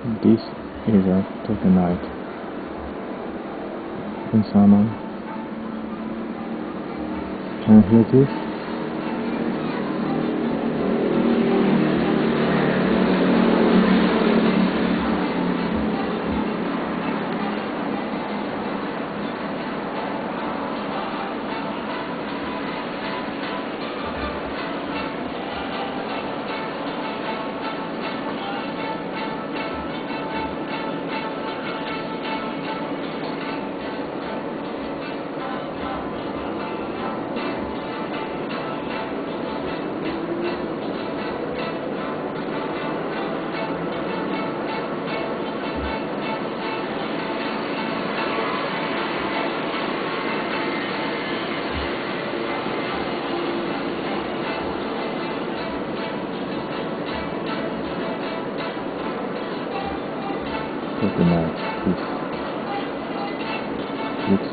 This is after the night in summer. Can you hear this? For the night, this looks